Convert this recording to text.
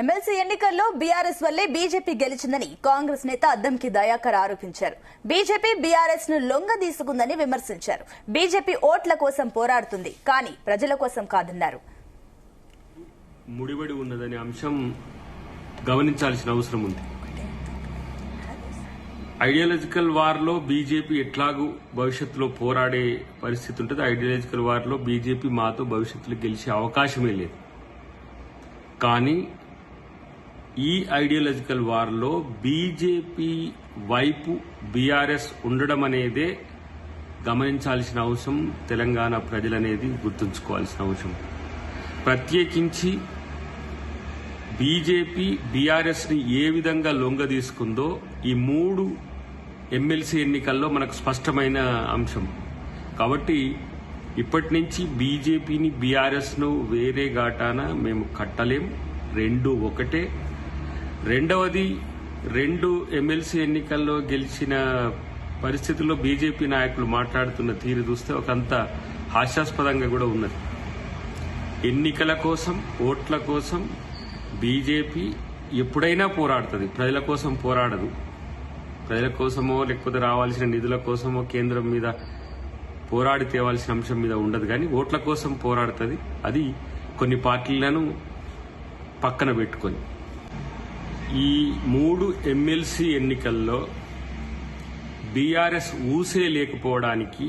MLC ఎన్నికల్లో BRS వల్లే BJP గెలిచిందని Congress నేత అద్దంకి దయాకర్ ఆరోపించారు. బీజేపీ బీఆర్ఎస్ ను లొంగదీసుకుందని విమర్శించారు. బీజేపీ ఓట్ల కోసం పోరాడుతుంది, కానీ ప్రజల కోసం కాదన్నారు. ముడిపడి ఉన్నదనే అంశం గమనించాల్సిన అవసరం ఉంది. ఐడియాలజికల్ వార్ లో బీజేపీ ఎట్లాగూ భవిష్యత్తులో పోరాడే పరిస్థితి ఉంటుంది. ఐడియాలజికల్ వార్ లో బీజేపీ మాతో భవిష్యత్తులో గెలిచే అవకాశమే లేదు. కానీ ఈ ఐడియాలజికల్ వార్ లో బీజేపీ వైపు బీఆర్ఎస్ ఉండడం అనేదే గమనించాల్సిన అవసరం. తెలంగాణ ప్రజలనేది గుర్తుంచుకోవాల్సిన అవసరం. ప్రత్యేకించి బీజేపీ బీఆర్ఎస్ ని ఏ విధంగా లొంగ తీసుకుందో ఈ 3 ఎమ్మెల్సీ ఎన్నికల్లో మనకు స్పష్టమైన అంశం. కాబట్టి ఇప్పటి నుంచి బీజేపీని బీఆర్ఎస్ ను వేరే ఘాటాన మేము కట్టలేం. 2 ఒకటే. రెండవది 2 ఎమ్మెల్సీ ఎన్నికల్లో గెలిచిన పరిస్థితుల్లో బీజేపీ నాయకులు మాట్లాడుతున్న తీరు చూస్తే ఒకంత హాస్యాస్పదంగా కూడా ఉన్నది. ఎన్నికల కోసం, ఓట్ల కోసం బీజేపీ ఎప్పుడైనా పోరాడుతుంది. ప్రజల కోసం పోరాడదు. ప్రజల కోసమో లేకపోతే రావాల్సిన నిధుల కోసమో కేంద్రం మీద పోరాడి తేవాల్సిన అంశం మీద ఉండదు. కానీ ఓట్ల కోసం పోరాడుతుంది. అది కొన్ని పార్టీలను పక్కన పెట్టుకొని. ఈ 3 ఎమ్మెల్సీ ఎన్నికల్లో బీఆర్ఎస్ ఊసే లేకపోవడానికి